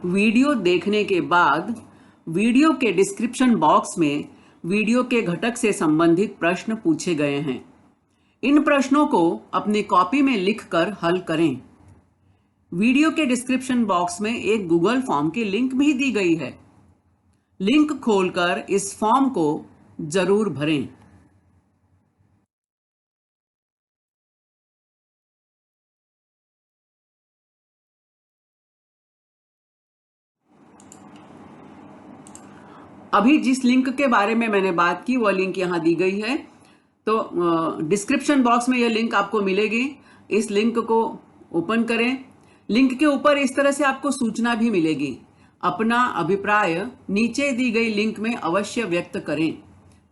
Video देखने के बाद वीडियो के डिस्क्रिप्शन बॉक्स में वीडियो के घटक से संबंधित प्रश्न पूछे गए हैं। इन प्रश्नों को अपनी कॉपी में लिखकर हल करें। वीडियो के डिस्क्रिप्शन बॉक्स में एक गूगल फॉर्म की लिंक भी दी गई है। लिंक खोलकर इस फॉर्म को जरूर भरें। अभी जिस लिंक के बारे में मैंने बात की वो लिंक यहाँ दी गई है, तो डिस्क्रिप्शन बॉक्स में यह लिंक आपको मिलेगी। इस लिंक को ओपन करें। लिंक के ऊपर इस तरह से आपको सूचना भी मिलेगी। अपना अभिप्राय नीचे दी गई लिंक में अवश्य व्यक्त करें।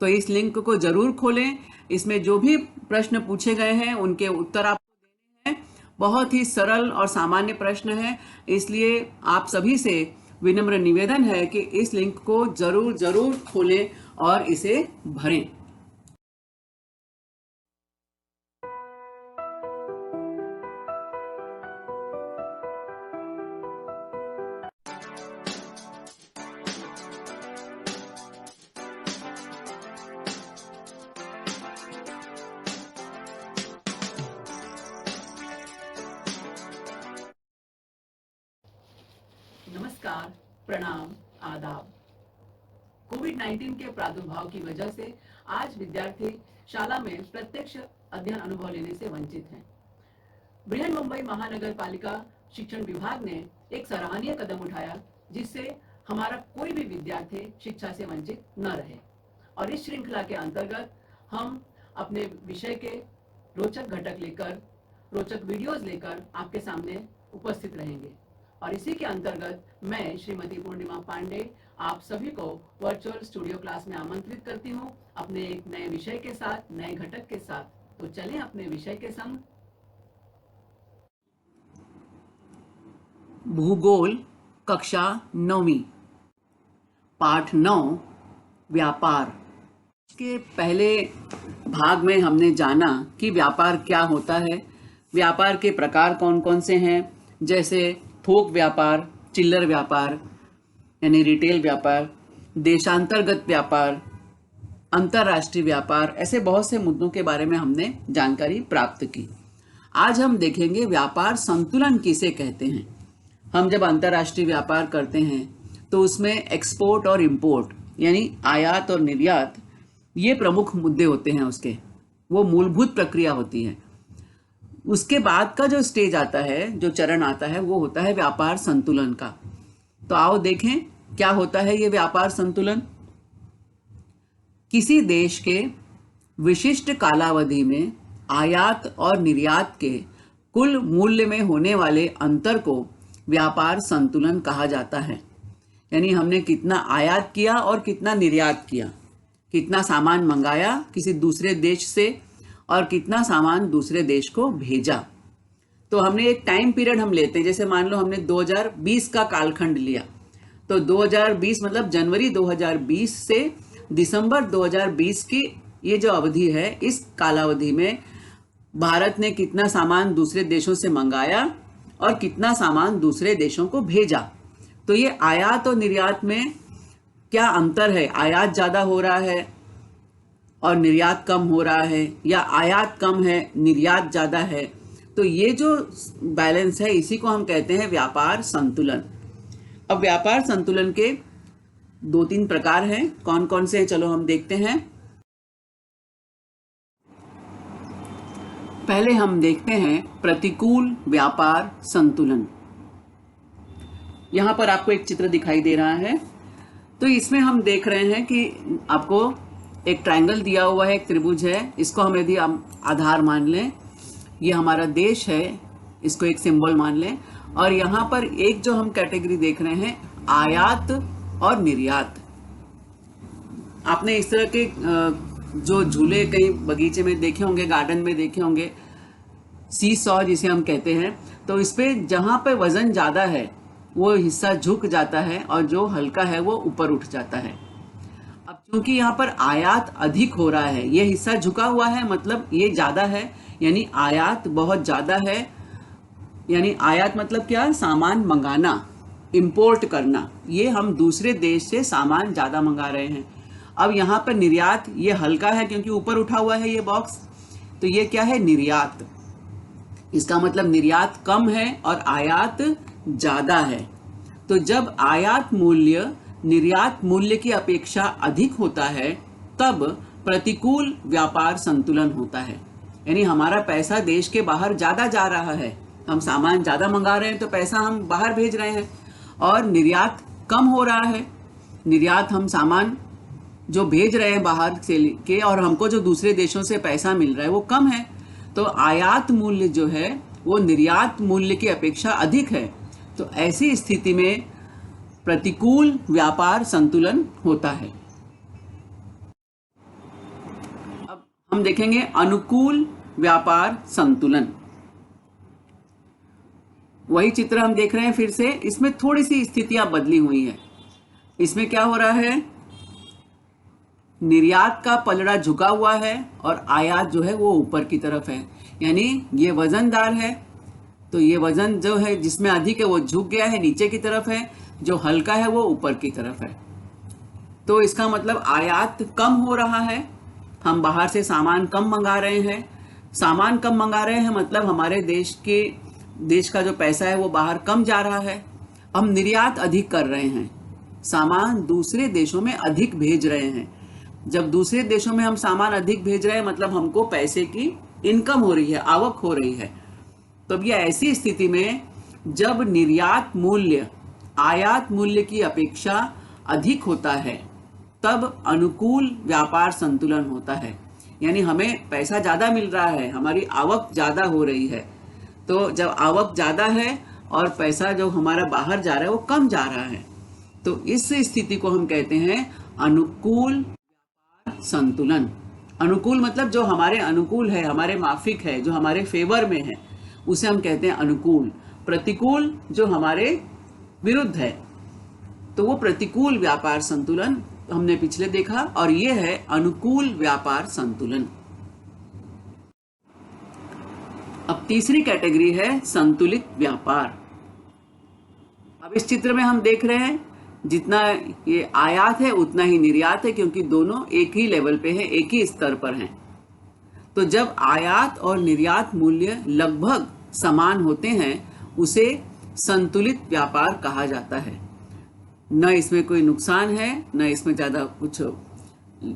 तो इस लिंक को जरूर खोलें। इसमें जो भी प्रश्न पूछे गए हैं उनके उत्तर आपको देने हैं। बहुत ही सरल और सामान्य प्रश्न है, इसलिए आप सभी से विनम्र निवेदन है कि इस लिंक को जरूर खोलें और इसे भरें। नमस्कार, प्रणाम, आदाब। कोविड-19 के प्रादुर्भाव की वजह से आज विद्यार्थी शाला में प्रत्यक्ष अध्ययन अनुभव लेने से वंचित हैं। बृहन मुंबई महानगर पालिका शिक्षण विभाग ने एक सराहनीय कदम उठाया, जिससे हमारा कोई भी विद्यार्थी शिक्षा से वंचित न रहे। और इस श्रृंखला के अंतर्गत हम अपने विषय के रोचक घटक लेकर, रोचक वीडियोस लेकर आपके सामने उपस्थित रहेंगे। और इसी के अंतर्गत मैं श्रीमती पूर्णिमा पांडे आप सभी को वर्चुअल स्टूडियो क्लास में आमंत्रित करती हूं, अपने एक नए विषय के साथ, नए घटक के साथ। तो चलें अपने विषय के संग। भूगोल कक्षा 9वीं, पाठ 9, व्यापार। के पहले भाग में हमने जाना कि व्यापार क्या होता है, व्यापार के प्रकार कौन कौन से हैं, जैसे थोक व्यापार, चिल्लर व्यापार यानी रिटेल व्यापार, देशांतर्गत व्यापार, अंतर्राष्ट्रीय व्यापार। ऐसे बहुत से मुद्दों के बारे में हमने जानकारी प्राप्त की। आज हम देखेंगे व्यापार संतुलन किसे कहते हैं। हम जब अंतर्राष्ट्रीय व्यापार करते हैं तो उसमें एक्सपोर्ट और इंपोर्ट यानी आयात और निर्यात, ये प्रमुख मुद्दे होते हैं। उसके वो मूलभूत प्रक्रिया होती है। उसके बाद का जो स्टेज आता है, जो चरण आता है, वो होता है व्यापार संतुलन का। तो आओ देखें क्या होता है ये व्यापार संतुलन। किसी देश के विशिष्ट कालावधि में आयात और निर्यात के कुल मूल्य में होने वाले अंतर को व्यापार संतुलन कहा जाता है। यानी हमने कितना आयात किया और कितना निर्यात किया, कितना सामान मंगाया किसी दूसरे देश से और कितना सामान दूसरे देश को भेजा। तो हमने एक टाइम पीरियड हम लेते हैं, जैसे मान लो हमने 2020 का कालखंड लिया, तो 2020 मतलब जनवरी 2020 से दिसंबर 2020 की ये जो अवधि है, इस कालावधि में भारत ने कितना सामान दूसरे देशों से मंगाया और कितना सामान दूसरे देशों को भेजा। तो ये आयात और निर्यात में क्या अंतर है, आयात ज़्यादा हो रहा है और निर्यात कम हो रहा है, या आयात कम है निर्यात ज़्यादा है। तो ये जो बैलेंस है, इसी को हम कहते हैं व्यापार संतुलन। अब व्यापार संतुलन के 2-3 प्रकार हैं। कौन कौन से हैं, चलो हम देखते हैं। पहले हम देखते हैं प्रतिकूल व्यापार संतुलन। यहाँ पर आपको एक चित्र दिखाई दे रहा है। तो इसमें हम देख रहे हैं कि आपको एक ट्रायंगल दिया हुआ है, एक त्रिभुज है। इसको हम यदि आधार मान लें, ये हमारा देश है, इसको एक सिंबल मान लें। और यहाँ पर एक जो हम कैटेगरी देख रहे हैं, आयात और निर्यात। आपने इस तरह के जो झूले कहीं बगीचे में देखे होंगे, गार्डन में देखे होंगे, सी सॉ जिसे हम कहते हैं। तो इस पे जहाँ पे वजन ज़्यादा है वो हिस्सा झुक जाता है और जो हल्का है वो ऊपर उठ जाता है। अब क्योंकि यहाँ पर आयात अधिक हो रहा है, ये हिस्सा झुका हुआ है, मतलब ये ज़्यादा है, यानी आयात बहुत ज़्यादा है। यानी आयात मतलब क्या, सामान मंगाना। इंपोर्ट करना, ये हम दूसरे देश से सामान ज़्यादा मंगा रहे हैं। अब यहाँ पर निर्यात, ये हल्का है क्योंकि ऊपर उठा हुआ है ये बॉक्स, तो ये क्या है, निर्यात। इसका मतलब निर्यात कम है और आयात ज़्यादा है। तो जब आयात मूल्य निर्यात मूल्य की अपेक्षा अधिक होता है तब प्रतिकूल व्यापार संतुलन होता है। यानी हमारा पैसा देश के बाहर ज़्यादा जा रहा है, हम सामान ज़्यादा मंगा रहे हैं तो पैसा हम बाहर भेज रहे हैं, और निर्यात कम हो रहा है। निर्यात, हम सामान जो भेज रहे हैं बाहर से के, और हमको जो दूसरे देशों से पैसा मिल रहा है वो कम है। तो आयात मूल्य जो है वो निर्यात मूल्य की अपेक्षा अधिक है। तो ऐसी स्थिति में प्रतिकूल व्यापार संतुलन होता है। अब हम देखेंगे अनुकूल व्यापार संतुलन। वही चित्र हम देख रहे हैं फिर से, इसमें थोड़ी सी स्थितियां बदली हुई है। इसमें क्या हो रहा है, निर्यात का पलड़ा झुका हुआ है और आयात जो है वो ऊपर की तरफ है। यानी ये वजनदार है तो ये वजन जो है जिसमें अधिक है वो झुक गया है, नीचे की तरफ है, जो हल्का है वो ऊपर की तरफ है। तो इसका मतलब आयात कम हो रहा है, हम बाहर से सामान कम मंगा रहे हैं। सामान कम मंगा रहे हैं मतलब हमारे देश का जो पैसा है वो बाहर कम जा रहा है। हम निर्यात अधिक कर रहे हैं, सामान दूसरे देशों में अधिक भेज रहे हैं। जब दूसरे देशों में हम सामान अधिक भेज रहे हैं मतलब हमको पैसे की इनकम हो रही है, आवक हो रही है। तो अब ये ऐसी स्थिति में जब निर्यात मूल्य आयात मूल्य की अपेक्षा अधिक होता है तब अनुकूल व्यापार संतुलन होता है। यानी हमें पैसा ज़्यादा मिल रहा है, हमारी आवक ज़्यादा हो रही है। तो जब आवक ज़्यादा है और पैसा जो हमारा बाहर जा रहा है वो कम जा रहा है, तो इस स्थिति को हम कहते हैं अनुकूल व्यापार संतुलन। अनुकूल मतलब जो हमारे अनुकूल है, हमारे माफिक है, जो हमारे फेवर में है, उसे हम कहते हैं अनुकूल। प्रतिकूल जो हमारे विरुद्ध है, तो वो प्रतिकूल व्यापार संतुलन हमने पिछले देखा, और ये है अनुकूल व्यापार संतुलन। अब तीसरी कैटेगरी है संतुलित व्यापार। अब इस चित्र में हम देख रहे हैं जितना ये आयात है उतना ही निर्यात है, क्योंकि दोनों एक ही लेवल पे है, एक ही स्तर पर हैं। तो जब आयात और निर्यात मूल्य लगभग समान होते हैं उसे संतुलित व्यापार कहा जाता है। न इसमें कोई नुकसान है, न इसमें ज़्यादा कुछ,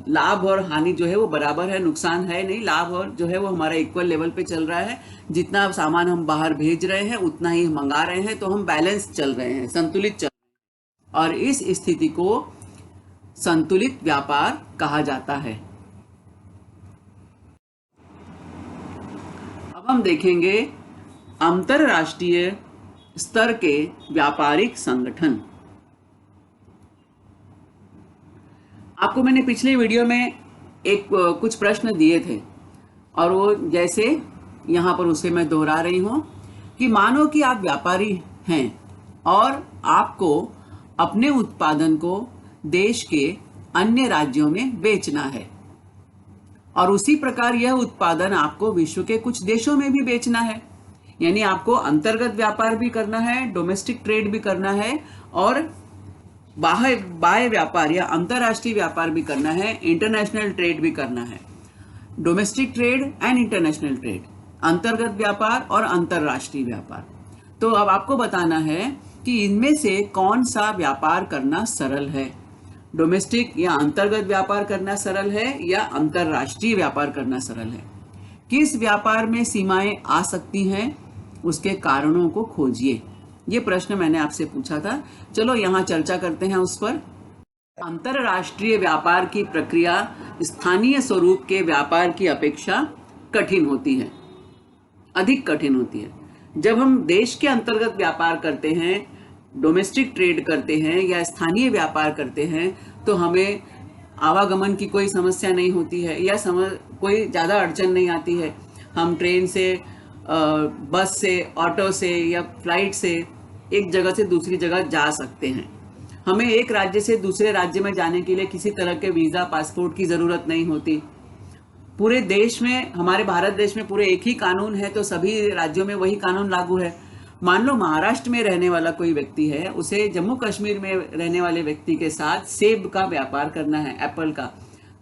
लाभ और हानि जो है वो बराबर है, नुकसान है नहीं, लाभ और जो है वो हमारा इक्वल लेवल पे चल रहा है। जितना सामान हम बाहर भेज रहे हैं उतना ही मंगा रहे हैं, तो हम बैलेंस चल रहे हैं, संतुलित चल रहे हैं, और इस स्थिति को संतुलित व्यापार कहा जाता है। अब हम देखेंगे अंतरराष्ट्रीय स्तर के व्यापारिक संगठन। आपको मैंने पिछले वीडियो में कुछ प्रश्न दिए थे, और वो जैसे यहाँ पर उसे मैं दोहरा रही हूँ कि मानो कि आप व्यापारी हैं और आपको अपने उत्पादन को देश के अन्य राज्यों में बेचना है, और उसी प्रकार यह उत्पादन आपको विश्व के कुछ देशों में भी बेचना है। यानी आपको अंतर्गत व्यापार भी करना है, डोमेस्टिक ट्रेड भी करना है, और बाह्य व्यापार या अंतर्राष्ट्रीय व्यापार भी करना है, इंटरनेशनल ट्रेड भी करना है। Domestic trade and international trade, अंतर्गत व्यापार और अंतर्राष्ट्रीय व्यापार। तो अब आपको बताना है कि इनमें से कौन सा व्यापार करना सरल है, डोमेस्टिक या अंतर्गत व्यापार करना सरल है या अंतर्राष्ट्रीय व्यापार करना सरल है। किस व्यापार में सीमाएं आ सकती हैं, उसके कारणों को खोजिए। ये प्रश्न मैंने आपसे पूछा था, चलो यहाँ चर्चा करते हैं उस पर। अंतरराष्ट्रीय व्यापार की प्रक्रिया स्थानीय स्वरूप के व्यापार की अपेक्षा कठिन होती है, अधिक कठिन होती है। जब हम देश के अंतर्गत व्यापार करते हैं, डोमेस्टिक ट्रेड करते हैं या स्थानीय व्यापार करते हैं, तो हमें आवागमन की कोई समस्या नहीं होती है या कोई ज़्यादा अड़चन नहीं आती है। हम ट्रेन से, बस से, ऑटो से या फ्लाइट से एक जगह से दूसरी जगह जा सकते हैं। हमें एक राज्य से दूसरे राज्य में जाने के लिए किसी तरह के वीज़ा, पासपोर्ट की ज़रूरत नहीं होती। पूरे देश में, हमारे भारत देश में पूरे एक ही कानून है, तो सभी राज्यों में वही कानून लागू है। मान लो महाराष्ट्र में रहने वाला कोई व्यक्ति है, उसे जम्मू कश्मीर में रहने वाले व्यक्ति के साथ सेब का व्यापार करना है, एप्पल का,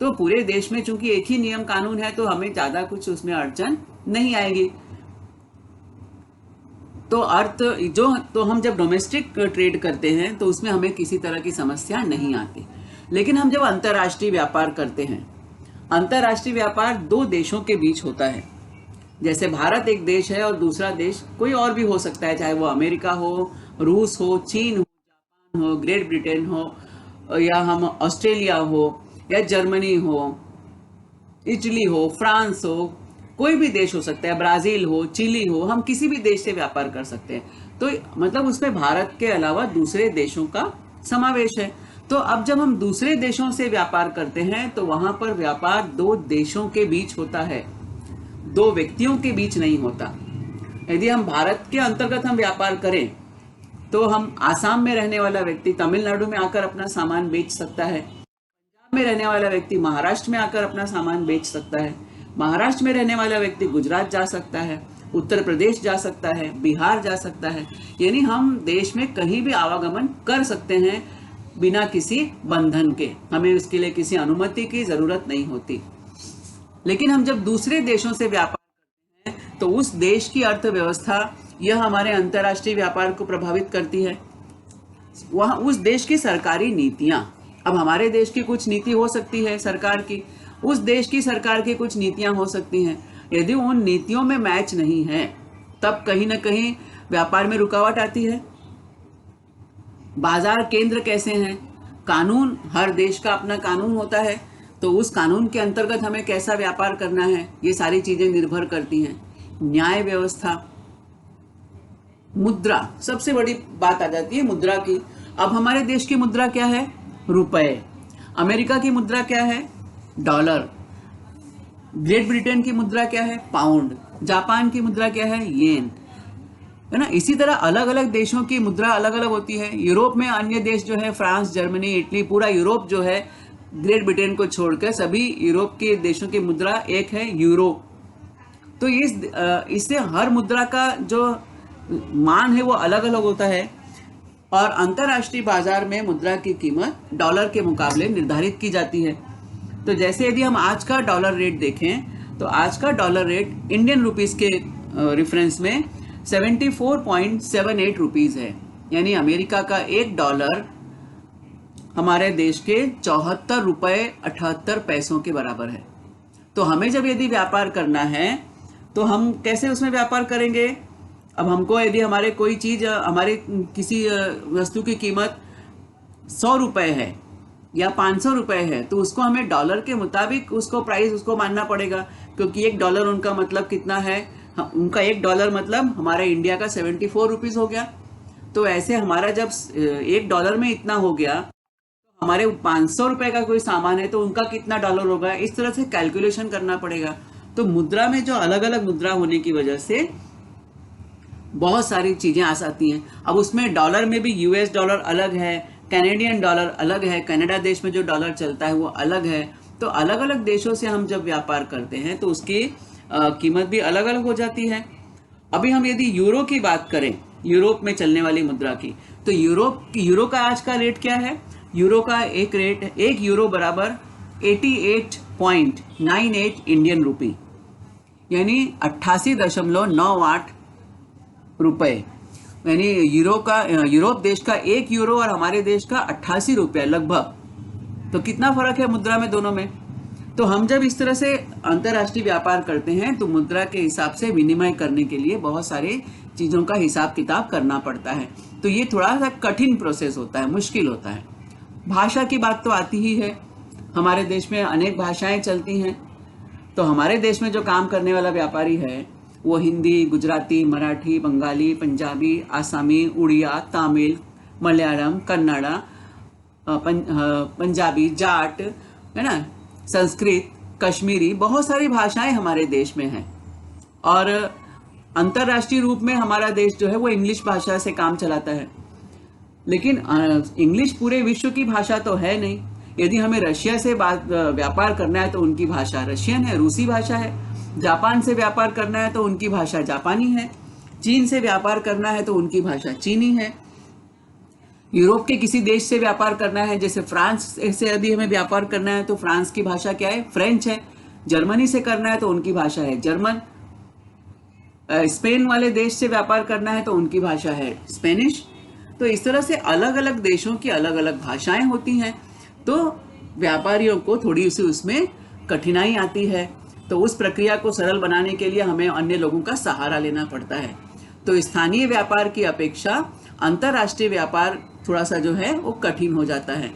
तो पूरे देश में चूंकि एक ही नियम कानून है तो हमें ज्यादा कुछ उसमें अड़चन नहीं आएगी। तो हम जब डोमेस्टिक ट्रेड करते हैं तो उसमें हमें किसी तरह की समस्या नहीं आती। लेकिन हम जब अंतर्राष्ट्रीय व्यापार करते हैं, अंतर्राष्ट्रीय व्यापार दो देशों के बीच होता है। जैसे भारत एक देश है और दूसरा देश कोई और भी हो सकता है, चाहे वो अमेरिका हो, रूस हो, चीन हो, जापान हो, ग्रेट ब्रिटेन हो, या हम ऑस्ट्रेलिया हो, या जर्मनी हो, इटली हो, फ्रांस हो, कोई भी देश हो सकता है, ब्राजील हो, चिली हो, हम किसी भी देश से व्यापार कर सकते हैं। तो मतलब उसमें भारत के अलावा दूसरे देशों का समावेश है। तो अब जब हम दूसरे देशों से व्यापार करते हैं तो वहां पर व्यापार दो देशों के बीच होता है, दो व्यक्तियों के बीच नहीं होता। यदि हम भारत के अंतर्गत हम व्यापार करें तो हम आसाम में रहने वाला व्यक्ति तमिलनाडु में आकर अपना सामान बेच सकता है, पंजाब में रहने वाला व्यक्ति महाराष्ट्र में आकर अपना सामान बेच सकता है, महाराष्ट्र में रहने वाला व्यक्ति गुजरात जा सकता है, उत्तर प्रदेश जा सकता है, बिहार जा सकता है। यानी हम देश में कहीं भी आवागमन कर सकते हैं बिना किसी बंधन के, हमें उसके लिए किसी अनुमति की जरूरत नहीं होती। लेकिन हम जब दूसरे देशों से व्यापार करते हैं तो उस देश की अर्थव्यवस्था यह हमारे अंतर्राष्ट्रीय व्यापार को प्रभावित करती है। वहाँ उस देश की सरकारी नीतियां, अब हमारे देश की कुछ नीति हो सकती है सरकार की, उस देश की सरकार की कुछ नीतियां हो सकती हैं। यदि उन नीतियों में मैच नहीं है तब कहीं ना कहीं व्यापार में रुकावट आती है। बाजार केंद्र कैसे हैं, कानून, हर देश का अपना कानून होता है, तो उस कानून के अंतर्गत हमें कैसा व्यापार करना है, ये सारी चीजें निर्भर करती हैं। न्याय व्यवस्था, मुद्रा, सबसे बड़ी बात आ जाती है मुद्रा की। अब हमारे देश की मुद्रा क्या है, रुपए। अमेरिका की मुद्रा क्या है, डॉलर। ग्रेट ब्रिटेन की मुद्रा क्या है, पाउंड। जापान की मुद्रा क्या है, येन, है ना। इसी तरह अलग अलग देशों की मुद्रा अलग अलग होती है। यूरोप में अन्य देश जो है, फ्रांस, जर्मनी, इटली, पूरा यूरोप जो है, ग्रेट ब्रिटेन को छोड़कर सभी यूरोप के देशों की मुद्रा एक है, यूरो। तो इससे हर मुद्रा का जो मान है वो अलग अलग होता है और अंतर्राष्ट्रीय बाजार में मुद्रा की कीमत डॉलर के मुकाबले निर्धारित की जाती है। तो जैसे यदि हम आज का डॉलर रेट देखें तो आज का डॉलर रेट इंडियन रुपीस के रेफरेंस में 74.78 रुपीस है। यानी अमेरिका का एक डॉलर हमारे देश के 74 रुपए 78 पैसों के बराबर है। तो हमें जब यदि व्यापार करना है तो हम कैसे उसमें व्यापार करेंगे। अब हमको यदि हमारे कोई चीज, हमारे किसी वस्तु की कीमत 100 रुपए है या 500 रुपए है तो उसको हमें डॉलर के मुताबिक उसको प्राइस उसको मानना पड़ेगा, क्योंकि एक डॉलर उनका मतलब कितना है, उनका एक डॉलर मतलब हमारे इंडिया का 74 रुपीज हो गया। तो ऐसे हमारा जब एक डॉलर में इतना हो गया तो हमारे 500 रुपए का कोई सामान है तो उनका कितना डॉलर होगा, इस तरह से कैलकुलेशन करना पड़ेगा। तो मुद्रा में जो अलग अलग मुद्रा होने की वजह से बहुत सारी चीजें आ जाती हैं। अब उसमें डॉलर में भी यूएस डॉलर अलग है, कैनेडियन डॉलर अलग है, कनाडा देश में जो डॉलर चलता है वो अलग है। तो अलग अलग देशों से हम जब व्यापार करते हैं तो उसकी कीमत भी अलग अलग हो जाती है। अभी हम यदि यूरो की बात करें, यूरोप में चलने वाली मुद्रा की, तो यूरो का आज का रेट क्या है। यूरो का एक यूरो बराबर 88.98 इंडियन रुपी, यानी 88.98 रुपए। यानी यूरोप देश का एक यूरो और हमारे देश का 88 रुपया लगभग। तो कितना फर्क है मुद्रा में दोनों में। तो हम जब इस तरह से अंतर्राष्ट्रीय व्यापार करते हैं तो मुद्रा के हिसाब से विनिमय करने के लिए बहुत सारे चीजों का हिसाब किताब करना पड़ता है। तो ये थोड़ा सा कठिन प्रोसेस होता है, मुश्किल होता है। भाषा की बात तो आती ही है, हमारे देश में अनेक भाषाएं चलती हैं। तो हमारे देश में जो काम करने वाला व्यापारी है वो हिंदी, गुजराती, मराठी, बंगाली, पंजाबी, आसामी, उड़िया, तमिल, मलयालम, कन्नड़ा, पंजाबी, जाट, है ना, संस्कृत, कश्मीरी, बहुत सारी भाषाएं हमारे देश में हैं। और अंतर्राष्ट्रीय रूप में हमारा देश जो है वो इंग्लिश भाषा से काम चलाता है। लेकिन इंग्लिश पूरे विश्व की भाषा तो है नहीं। यदि हमें रशिया से व्यापार करना है तो उनकी भाषा रशियन है, रूसी भाषा है। जापान से व्यापार करना है तो उनकी भाषा जापानी है। चीन से व्यापार करना है तो उनकी भाषा चीनी है। यूरोप के किसी देश से व्यापार करना है, जैसे फ्रांस से यदि हमें व्यापार करना है तो फ्रांस की भाषा क्या है? फ्रेंच है। जर्मनी से करना है तो उनकी भाषा है जर्मन। स्पेन वाले देश से व्यापार करना है तो उनकी भाषा है स्पेनिश। तो इस तरह से अलग अलग देशों की अलग अलग भाषाएं होती हैं, तो व्यापारियों को थोड़ी सी उसमें कठिनाई आती है। तो उस प्रक्रिया को सरल बनाने के लिए हमें अन्य लोगों का सहारा लेना पड़ता है। तो स्थानीय व्यापार की अपेक्षा अंतर्राष्ट्रीय व्यापार थोड़ा सा जो है वो कठिन हो जाता है।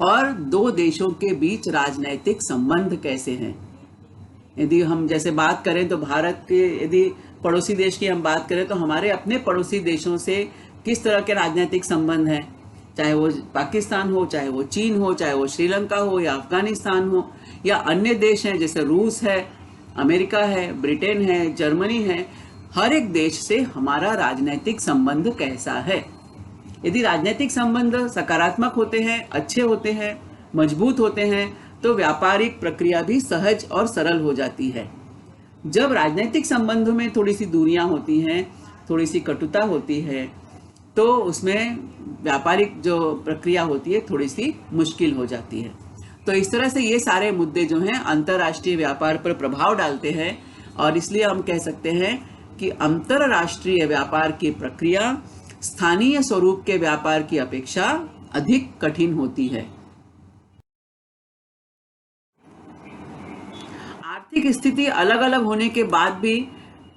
और दो देशों के बीच राजनैतिक संबंध कैसे हैं? यदि हम जैसे बात करें तो भारत के यदि पड़ोसी देश की हम बात करें तो हमारे अपने पड़ोसी देशों से किस तरह के राजनीतिक संबंध हैं, चाहे वो पाकिस्तान हो, चाहे वो चीन हो, चाहे वो श्रीलंका हो या अफगानिस्तान हो या अन्य देश हैं जैसे रूस है, अमेरिका है, ब्रिटेन है, जर्मनी है। हर एक देश से हमारा राजनीतिक संबंध कैसा है? यदि राजनीतिक संबंध सकारात्मक होते हैं, अच्छे होते हैं, मजबूत होते हैं, तो व्यापारिक प्रक्रिया भी सहज और सरल हो जाती है। जब राजनीतिक संबंधों में थोड़ी सी दूरियां होती हैं, थोड़ी सी कटुता होती है, तो उसमें व्यापारिक जो प्रक्रिया होती है थोड़ी सी मुश्किल हो जाती है। तो इस तरह से ये सारे मुद्दे जो हैं अंतर्राष्ट्रीय व्यापार पर प्रभाव डालते हैं, और इसलिए हम कह सकते हैं कि अंतर्राष्ट्रीय व्यापार की प्रक्रिया स्थानीय स्वरूप के व्यापार की अपेक्षा अधिक कठिन होती है। आर्थिक स्थिति अलग अलग होने के बाद भी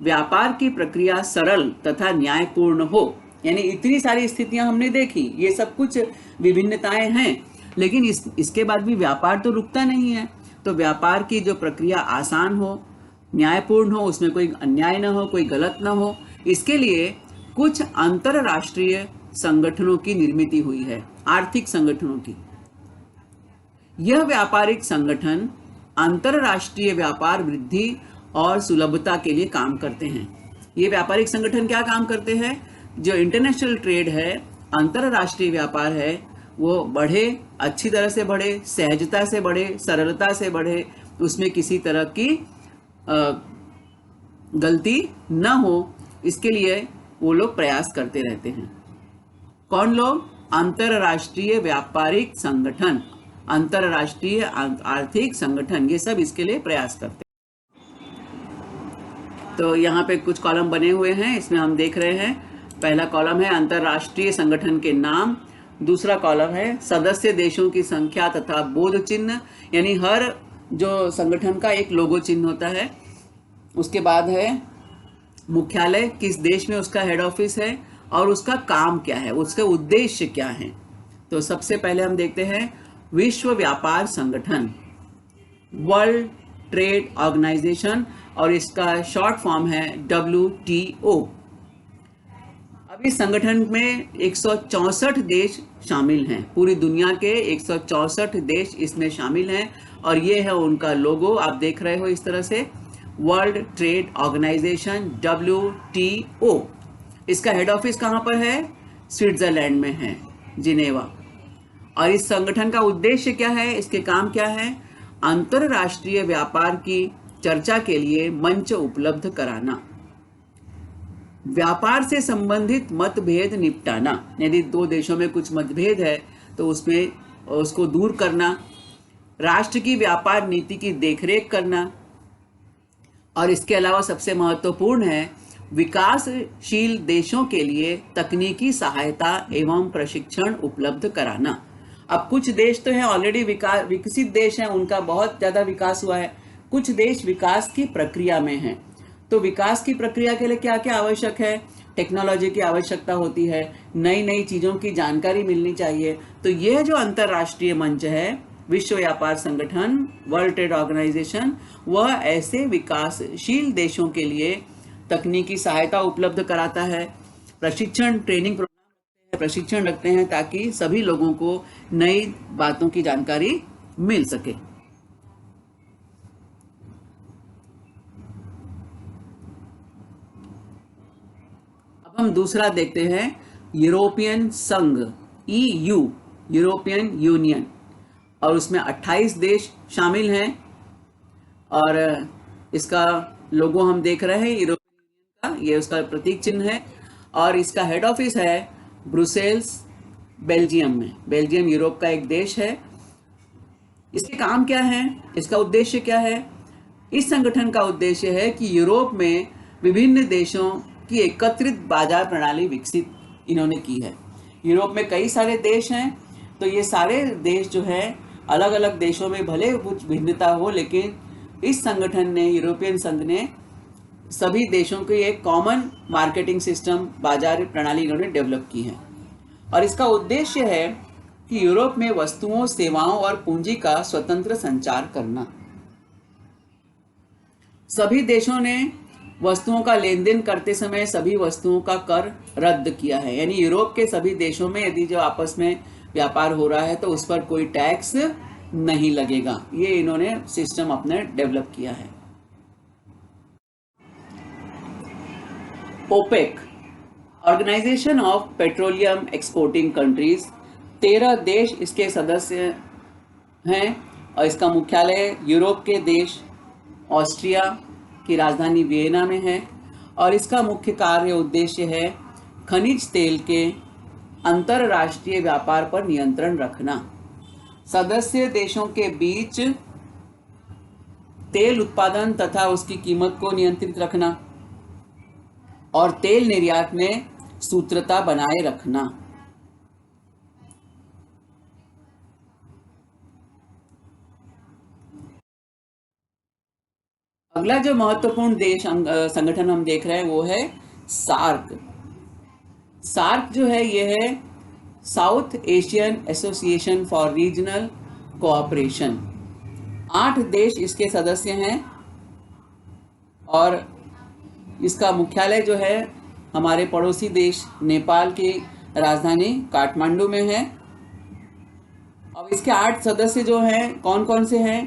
व्यापार की प्रक्रिया सरल तथा न्यायपूर्ण हो, यानी इतनी सारी स्थितियां हमने देखी, ये सब कुछ विभिन्नताएं हैं, लेकिन इसके बाद भी व्यापार तो रुकता नहीं है। तो व्यापार की जो प्रक्रिया आसान हो, न्यायपूर्ण हो, उसमें कोई अन्याय न हो, कोई गलत न हो, इसके लिए कुछ अंतरराष्ट्रीय संगठनों की निर्मित हुई है, आर्थिक संगठनों की। यह व्यापारिक संगठन अंतरराष्ट्रीय व्यापार वृद्धि और सुलभता के लिए काम करते हैं। ये व्यापारिक संगठन क्या काम करते हैं? जो इंटरनेशनल ट्रेड है, अंतरराष्ट्रीय व्यापार है, वो बढ़े, अच्छी तरह से बढ़े, सहजता से बढ़े, सरलता से बढ़े, उसमें किसी तरह की गलती न हो, इसके लिए वो लोग प्रयास करते रहते हैं। कौन लोग? अंतरराष्ट्रीय व्यापारिक संगठन, अंतरराष्ट्रीय आर्थिक संगठन, ये सब इसके लिए प्रयास करते हैं। तो यहाँ पे कुछ कॉलम बने हुए हैं, इसमें हम देख रहे हैं। पहला कॉलम है अंतरराष्ट्रीय संगठन के नाम, दूसरा कॉलम है सदस्य देशों की संख्या तथा बोध चिन्ह, यानी हर जो संगठन का एक लोगो चिन्ह होता है। उसके बाद है मुख्यालय, किस देश में उसका हेड ऑफिस है और उसका काम क्या है, उसके उद्देश्य क्या है। तो सबसे पहले हम देखते हैं विश्व व्यापार संगठन, वर्ल्ड ट्रेड ऑर्गेनाइजेशन, और इसका शॉर्ट फॉर्म है WTO। अब इस संगठन में 164 देश शामिल हैं, पूरी दुनिया के 164 देश इसमें शामिल हैं, और ये है उनका लोगो, आप देख रहे हो इस तरह से, वर्ल्ड ट्रेड ऑर्गेनाइजेशन WTO। इसका हेड ऑफिस कहाँ पर है? स्विट्जरलैंड में है, जिनेवा। और इस संगठन का उद्देश्य क्या है, इसके काम क्या है? अंतरराष्ट्रीय व्यापार की चर्चा के लिए मंच उपलब्ध कराना, व्यापार से संबंधित मतभेद निपटाना, यदि दो देशों में कुछ मतभेद है तो उसमें उसको दूर करना, राष्ट्र की व्यापार नीति की देखरेख करना, और इसके अलावा सबसे महत्वपूर्ण है विकासशील देशों के लिए तकनीकी सहायता एवं प्रशिक्षण उपलब्ध कराना। अब कुछ देश तो हैं ऑलरेडी विकसित देश हैं, उनका बहुत ज़्यादा विकास हुआ है, कुछ देश विकास की प्रक्रिया में हैं। तो विकास की प्रक्रिया के लिए क्या क्या आवश्यक है? टेक्नोलॉजी की आवश्यकता होती है, नई नई चीज़ों की जानकारी मिलनी चाहिए। तो यह जो अंतर्राष्ट्रीय मंच है, विश्व व्यापार संगठन, वर्ल्ड ट्रेड ऑर्गेनाइजेशन, वह ऐसे विकासशील देशों के लिए तकनीकी सहायता उपलब्ध कराता है, प्रशिक्षण ट्रेनिंग प्रोग्राम प्रशिक्षण रखते हैं, ताकि सभी लोगों को नई बातों की जानकारी मिल सके। अब हम दूसरा देखते हैं, यूरोपियन संघ, EU, यूरोपियन यूनियन, और उसमें 28 देश शामिल हैं, और इसका लोगो हम देख रहे हैं यूरोपियन यूनियन का, ये उसका प्रतीक चिन्ह है, और इसका हेड ऑफिस है ब्रुसेल्स, बेल्जियम में। बेल्जियम यूरोप का एक देश है। इसके काम क्या है, इसका उद्देश्य क्या है? इस संगठन का उद्देश्य है कि यूरोप में विभिन्न देशों की एकत्रित बाजार प्रणाली विकसित इन्होंने की है। यूरोप में कई सारे देश हैं, तो ये सारे देश जो है अलग अलग देशों में भले कुछ भिन्नता हो, लेकिन इस संगठन ने, यूरोपियन संघ ने सभी देशों की एक कॉमन मार्केटिंग सिस्टम, बाजार प्रणाली इन्होंने डेवलप की है। और इसका उद्देश्य है कि यूरोप में वस्तुओं, सेवाओं और पूंजी का स्वतंत्र संचार करना। सभी देशों ने वस्तुओं का लेन देन करते समय सभी वस्तुओं का कर रद्द किया है। यानी यूरोप के सभी देशों में यदि जो आपस में व्यापार हो रहा है तो उस पर कोई टैक्स नहीं लगेगा। ये इन्होंने सिस्टम अपने डेवलप किया है। OPEC, organisation of petroleum exporting countries, 13 देश इसके सदस्य हैं और इसका मुख्यालय यूरोप के देश ऑस्ट्रिया की राजधानी वियना में है। और इसका मुख्य कार्य उद्देश्य है खनिज तेल के अंतरराष्ट्रीय व्यापार पर नियंत्रण रखना, सदस्य देशों के बीच तेल उत्पादन तथा उसकी कीमत को नियंत्रित रखना और तेल निर्यात में सूत्रता बनाए रखना। अगला जो महत्वपूर्ण देश संगठन हम देख रहे हैं वो है सार्क। सार्क जो है ये है south Asian association for regional cooperation. 8 देश इसके सदस्य हैं और इसका मुख्यालय जो है हमारे पड़ोसी देश नेपाल की राजधानी काठमांडू में है। अब इसके 8 सदस्य जो हैं कौन कौन से हैं?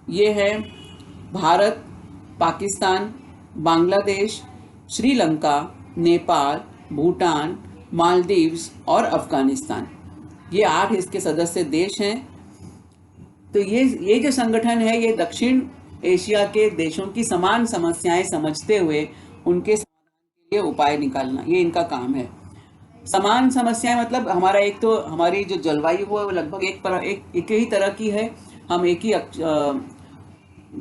ये है भारत, पाकिस्तान, बांग्लादेश, श्रीलंका, नेपाल, भूटान, मालदीव्स और अफगानिस्तान। ये 8 इसके सदस्य देश हैं। तो ये जो संगठन है ये दक्षिण एशिया के देशों की समान समस्याएं समझते हुए उनके समाधान के लिए उपाय निकालना, ये इनका काम है। समान समस्याएं मतलब हमारा एक तो हमारी जो जलवायु है वो लगभग एक ही तरह की है। हम एक ही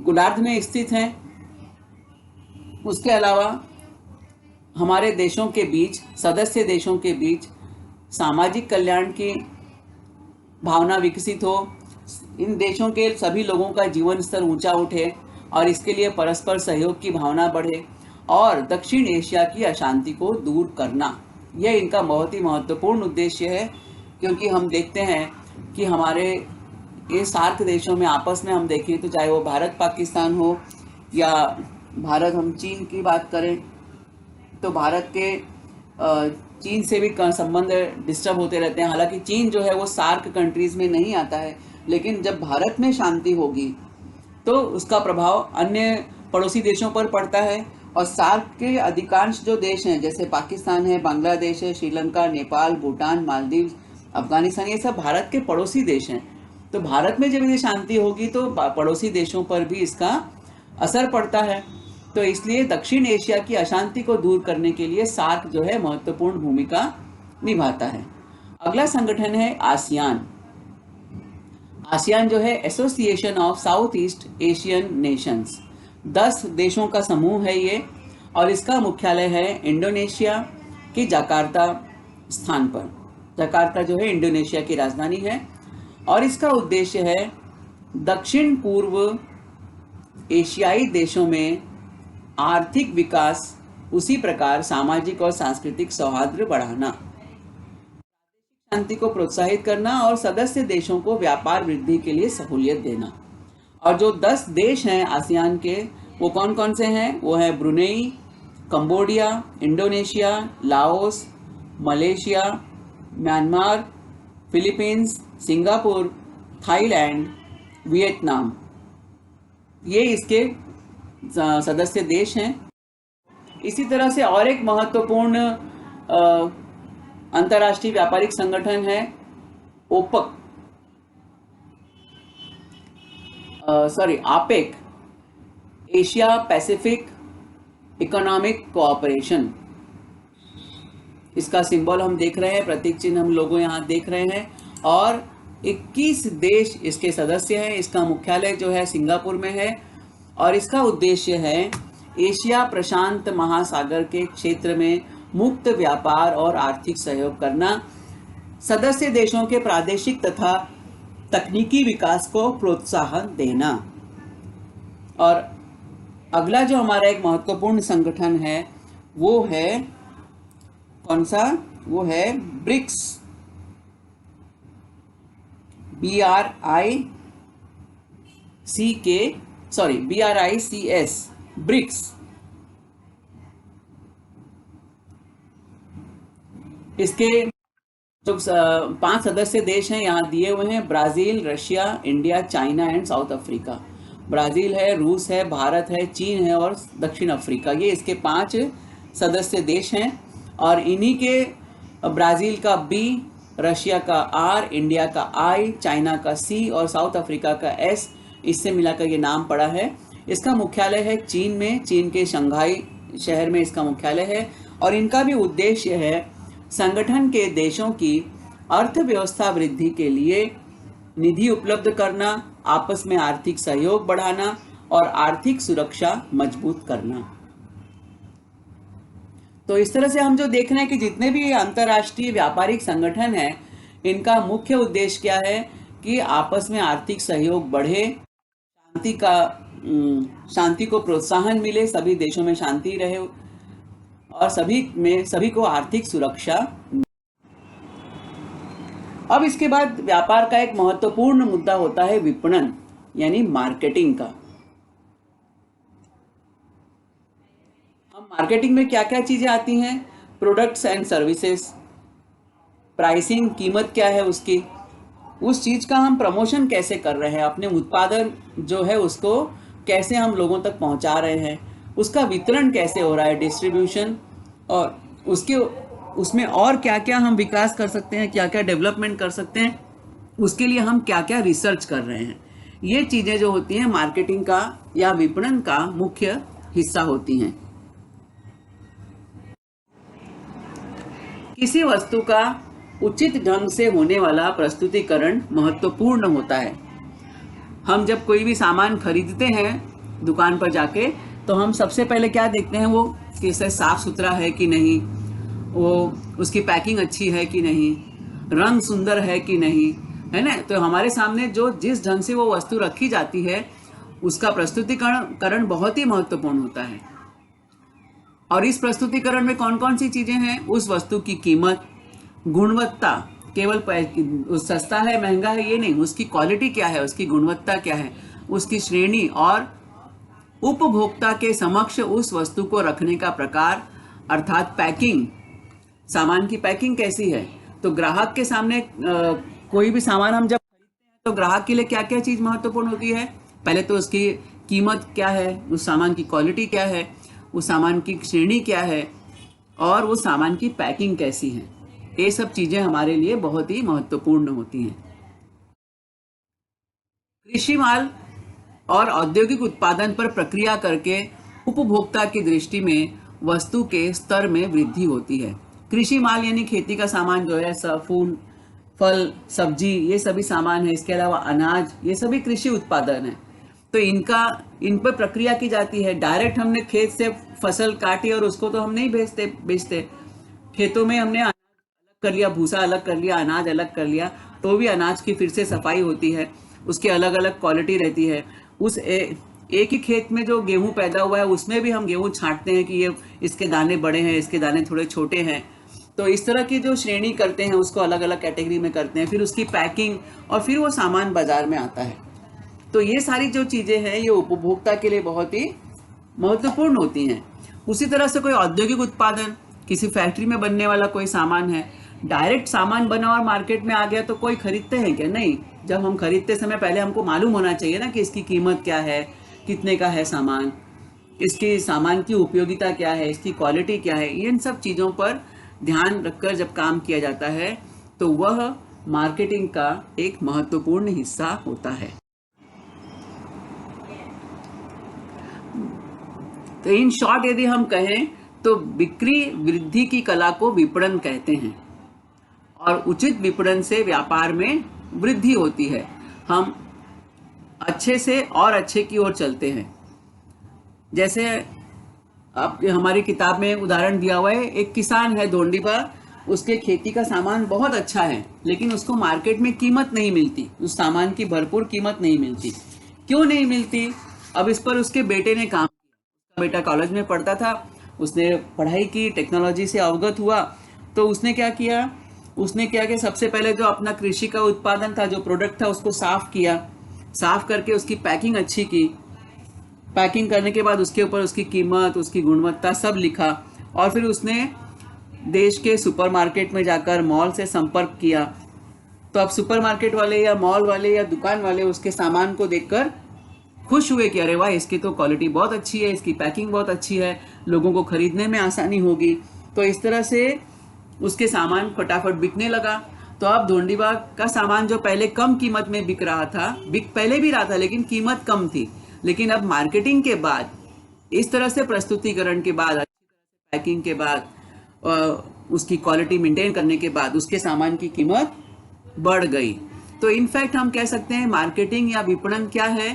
गोलार्ध में स्थित हैं। उसके अलावा हमारे देशों के बीच, सदस्य देशों के बीच सामाजिक कल्याण की भावना विकसित हो, इन देशों के सभी लोगों का जीवन स्तर ऊंचा उठे और इसके लिए परस्पर सहयोग की भावना बढ़े और दक्षिण एशिया की अशांति को दूर करना, यह इनका बहुत ही महत्वपूर्ण उद्देश्य है। क्योंकि हम देखते हैं कि हमारे ये सार्क देशों में आपस में हम देखें तो चाहे वो भारत पाकिस्तान हो या भारत, हम चीन की बात करें तो भारत के चीन से भी संबंध डिस्टर्ब होते रहते हैं। हालांकि चीन जो है वो सार्क कंट्रीज में नहीं आता है, लेकिन जब भारत में शांति होगी तो उसका प्रभाव अन्य पड़ोसी देशों पर पड़ता है। और सार्क के अधिकांश जो देश हैं जैसे पाकिस्तान है, बांग्लादेश है, श्रीलंका, नेपाल, भूटान, मालदीव, अफगानिस्तान, ये सब भारत के पड़ोसी देश हैं। तो भारत में जब ये शांति होगी तो पड़ोसी देशों पर भी इसका असर पड़ता है। तो इसलिए दक्षिण एशिया की अशांति को दूर करने के लिए सार्क जो है महत्वपूर्ण भूमिका निभाता है। अगला संगठन है आसियान। आसियान जो है association of south east Asian Nations, 10 देशों का समूह है ये और इसका मुख्यालय है इंडोनेशिया की जकार्ता स्थान पर। जकार्ता जो है इंडोनेशिया की राजधानी है और इसका उद्देश्य है दक्षिण पूर्व एशियाई देशों में आर्थिक विकास, उसी प्रकार सामाजिक और सांस्कृतिक सौहार्द बढ़ाना, शांति को प्रोत्साहित करना और सदस्य देशों को व्यापार वृद्धि के लिए सहूलियत देना। और जो 10 देश हैं आसियान के वो कौन कौन से हैं? वो है Brunei, Cambodia, Indonesia, Laos, Malaysia, Myanmar, Philippines, Singapore, Thailand, Vietnam, ये इसके सदस्य देश हैं। इसी तरह से और एक महत्वपूर्ण अंतर्राष्ट्रीय व्यापारिक संगठन है ओपक, आपेक, एशिया पैसिफिक इकोनॉमिक कोऑपरेशन, इसका सिंबल हम देख रहे हैं, प्रतीक चिन्ह हम लोगों यहाँ देख रहे हैं। और 21 देश इसके सदस्य हैं। इसका मुख्यालय जो है सिंगापुर में है और इसका उद्देश्य है एशिया प्रशांत महासागर के क्षेत्र में मुक्त व्यापार और आर्थिक सहयोग करना, सदस्य देशों के प्रादेशिक तथा तकनीकी विकास को प्रोत्साहन देना। और अगला जो हमारा एक महत्वपूर्ण संगठन है वो है कौन सा? वो है ब्रिक्स, BRICS, ब्रिक्स। इसके जो 5 सदस्य देश हैं यहाँ दिए हुए हैं: Brazil, Russia, India, China and south Africa. Brazil है, रूस है, भारत है, चीन है और दक्षिण अफ्रीका। ये इसके 5 सदस्य देश हैं और इन्हीं के ब्राजील का B, रशिया का R, इंडिया का I, चाइना का C और साउथ अफ्रीका का S, इससे मिलाकर ये नाम पड़ा है। इसका मुख्यालय है चीन में, चीन के शंघाई शहर में इसका मुख्यालय है। और इनका भी उद्देश्य है संगठन के देशों की अर्थव्यवस्था वृद्धि के लिए निधि उपलब्ध करना, आपस में आर्थिक सहयोग बढ़ाना और आर्थिक सुरक्षा मजबूत करना। तो इस तरह से हम जो देख रहे हैं कि जितने भी अंतर्राष्ट्रीय व्यापारिक संगठन हैं, इनका मुख्य उद्देश्य क्या है कि आपस में आर्थिक सहयोग बढ़े, शांति को प्रोत्साहन मिले, सभी देशों में शांति रहे और सभी को आर्थिक सुरक्षा। अब इसके बाद व्यापार का एक महत्वपूर्ण मुद्दा होता है विपणन, यानी मार्केटिंग का। हम मार्केटिंग में क्या क्या चीजें आती हैं? प्रोडक्ट्स एंड सर्विसेज, प्राइसिंग, कीमत क्या है उसकी, उस चीज का हम प्रमोशन कैसे कर रहे हैं, अपने उत्पादन जो है उसको कैसे हम लोगों तक पहुंचा रहे हैं, उसका वितरण कैसे हो रहा है, डिस्ट्रीब्यूशन, और उसमें और क्या क्या हम विकास कर सकते हैं, क्या क्या डेवलपमेंट कर सकते हैं, उसके लिए हम क्या क्या रिसर्च कर रहे हैं। ये चीजें जो होती हैं मार्केटिंग का या विपणन का मुख्य हिस्सा होती हैं। किसी वस्तु का उचित ढंग से होने वाला प्रस्तुतिकरण महत्वपूर्ण होता है। हम जब कोई भी सामान खरीदते हैं दुकान पर जाके, तो हम सबसे पहले क्या देखते हैं, वो कैसे साफ सुथरा है कि नहीं, वो उसकी पैकिंग अच्छी है कि नहीं, रंग सुंदर है कि नहीं, है ना। तो हमारे सामने जो जिस ढंग से वो वस्तु रखी जाती है उसका प्रस्तुतिकरण बहुत ही महत्वपूर्ण होता है। और इस प्रस्तुतिकरण में कौन कौन सी चीजें हैं? उस वस्तु की कीमत, गुणवत्ता, केवल सस्ता है महंगा है ये नहीं, उसकी क्वालिटी क्या है, उसकी गुणवत्ता क्या है, उसकी श्रेणी, और उपभोक्ता के समक्ष उस वस्तु को रखने का प्रकार अर्थात पैकिंग, सामान की पैकिंग कैसी है। तो ग्राहक के सामने कोई भी सामान हम जब खरीदते हैं तो ग्राहक के लिए क्या क्या चीज महत्वपूर्ण होती है? पहले तो उसकी कीमत क्या है, उस सामान की क्वालिटी क्या है, उस सामान की श्रेणी क्या है और वो सामान की पैकिंग कैसी है। ये सब चीजें हमारे लिए बहुत ही महत्वपूर्ण होती हैं। कृषि माल और औद्योगिक उत्पादन पर प्रक्रिया करके उपभोक्ता की दृष्टि में वस्तु के स्तर में वृद्धि होती है। कृषि माल यानी खेती का सामान जो है, फूल, फल, सब्जी, ये सभी सामान है। इसके अलावा अनाज, ये सभी कृषि उत्पादन है। तो इन पर प्रक्रिया की जाती है। डायरेक्ट हमने खेत से फसल काटी और उसको तो हम नहीं बेचते। खेतों में हमने अनाज अलग कर लिया, भूसा अलग कर लिया, अनाज अलग कर लिया, तो भी अनाज की फिर से सफाई होती है, उसकी अलग अलग क्वालिटी रहती है। उस एक ही खेत में जो गेहूं पैदा हुआ है उसमें भी हम गेहूं छांटते हैं कि ये इसके दाने बड़े हैं, इसके दाने थोड़े छोटे हैं। तो इस तरह की जो श्रेणी करते हैं उसको अलग अलग कैटेगरी में करते हैं, फिर उसकी पैकिंग और फिर वो सामान बाजार में आता है। तो ये सारी जो चीजें हैं ये उपभोक्ता के लिए बहुत ही महत्वपूर्ण होती हैं। उसी तरह से कोई औद्योगिक उत्पादन, किसी फैक्ट्री में बनने वाला कोई सामान है, डायरेक्ट सामान बना और मार्केट में आ गया तो कोई खरीदते हैं क्या? नहीं। जब हम खरीदते समय पहले हमको मालूम होना चाहिए ना कि इसकी कीमत क्या है, कितने का है सामान, इसकी सामान की उपयोगिता क्या है, इसकी क्वालिटी क्या है। इन सब चीज़ों पर ध्यान रखकर जब काम किया जाता है तो वह मार्केटिंग का एक महत्वपूर्ण हिस्सा होता है। तो इन शॉर्ट यदि हम कहें तो बिक्री वृद्धि की कला को विपणन कहते हैं और उचित विपणन से व्यापार में वृद्धि होती है। हम अच्छे से और अच्छे की ओर चलते हैं। जैसे अब हमारी किताब में उदाहरण दिया हुआ है, एक किसान है धोंडीबा, उसके खेती का सामान बहुत अच्छा है लेकिन उसको मार्केट में कीमत नहीं मिलती, उस सामान की भरपूर कीमत नहीं मिलती। क्यों नहीं मिलती? अब इस पर उसके बेटे ने काम किया। बेटा कॉलेज में पढ़ता था, उसने पढ़ाई की, टेक्नोलॉजी से अवगत हुआ, तो उसने क्या किया सबसे पहले जो अपना कृषि का उत्पादन था, जो प्रोडक्ट था, उसको साफ किया। साफ करके उसकी पैकिंग अच्छी की। पैकिंग करने के बाद उसके ऊपर उसकी कीमत, उसकी गुणवत्ता सब लिखा और फिर उसने देश के सुपरमार्केट में जाकर मॉल से संपर्क किया। तो अब सुपरमार्केट वाले या मॉल वाले या दुकान वाले उसके सामान को देखकर खुश हुए कि अरे वाह, इसकी तो क्वालिटी बहुत अच्छी है, इसकी पैकिंग बहुत अच्छी है, लोगों को खरीदने में आसानी होगी। तो इस तरह से उसके सामान फटाफट बिकने लगा। तो अब धोंडीबा का सामान जो पहले कम कीमत में बिक रहा था, बिक पहले भी रहा था लेकिन कीमत कम थी, लेकिन अब मार्केटिंग के बाद, इस तरह से प्रस्तुतिकरण के बाद, अच्छी तरह से पैकिंग के बाद, उसकी क्वालिटी मेंटेन करने के बाद उसके सामान की कीमत बढ़ गई। तो इनफैक्ट हम कह सकते हैं मार्केटिंग या विपणन क्या है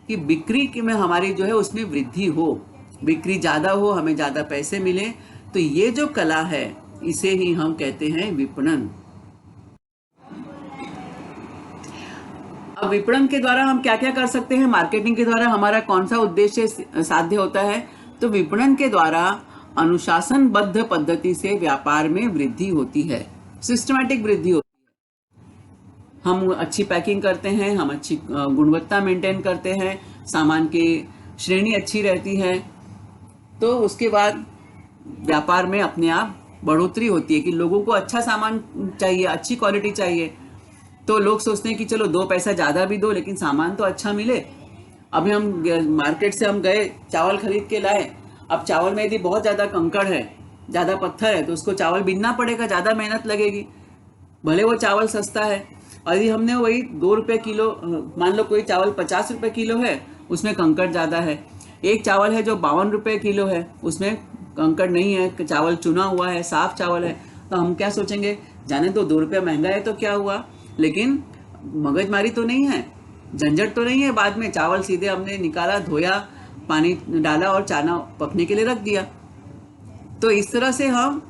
कि बिक्री में हमारी जो है उसमें वृद्धि हो, बिक्री ज़्यादा हो, हमें ज़्यादा पैसे मिले। तो ये जो कला है इसे ही हम कहते हैं विपणन। अब विपणन के द्वारा हम क्या क्या कर सकते हैं, मार्केटिंग के द्वारा हमारा कौन सा उद्देश्य साध्य होता है? तो विपणन के द्वारा अनुशासनबद्ध पद्धति से व्यापार में वृद्धि होती है, सिस्टमैटिक वृद्धि होती है। हम अच्छी पैकिंग करते हैं, हम अच्छी गुणवत्ता मेंटेन करते हैं, सामान की श्रेणी अच्छी रहती है, तो उसके बाद व्यापार में अपने आप बढ़ोतरी होती है कि लोगों को अच्छा सामान चाहिए, अच्छी क्वालिटी चाहिए। तो लोग सोचते हैं कि चलो 2 पैसा ज़्यादा भी दो लेकिन सामान तो अच्छा मिले। अभी हम मार्केट से हम गए, चावल खरीद के लाए। अब चावल में यदि बहुत ज़्यादा कंकड़ है, ज़्यादा पत्थर है, तो उसको चावल बीनना पड़ेगा, ज़्यादा मेहनत लगेगी, भले वो चावल सस्ता है। और यदि हमने वही 2 रुपये किलो, मान लो कोई चावल 50 रुपये किलो है, उसमें कंकड़ ज़्यादा है। एक चावल है जो 52 रुपये किलो है, उसमें कंकड़ नहीं है, चावल चुना हुआ है, साफ चावल है, तो हम क्या सोचेंगे, जाने तो 2 रुपये महंगा है तो क्या हुआ, लेकिन मगजमारी तो नहीं है, झंझट तो नहीं है। बाद में चावल सीधे हमने निकाला, धोया, पानी डाला और चाना पकने के लिए रख दिया। तो इस तरह से हम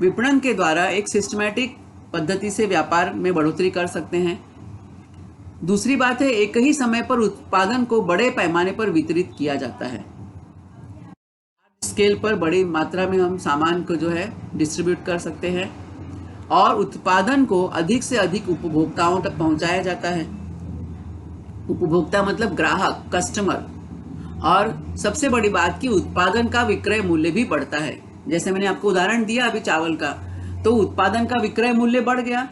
विपणन के द्वारा एक सिस्टमैटिक पद्धति से व्यापार में बढ़ोतरी कर सकते हैं। दूसरी बात है, एक ही समय पर उत्पादन को बड़े पैमाने पर वितरित किया जाता है। स्केल पर बड़ी मात्रा में हम सामान को जो है डिस्ट्रीब्यूट कर सकते हैं और उत्पादन को अधिक से अधिक उपभोक्ताओं तक पहुंचाया जाता है। उपभोक्ता मतलब ग्राहक, कस्टमर। और सबसे बड़ी बात कि उत्पादन का विक्रय मूल्य भी बढ़ता है। जैसे मैंने आपको उदाहरण दिया अभी चावल का, तो उत्पादन का विक्रय मूल्य बढ़ गया,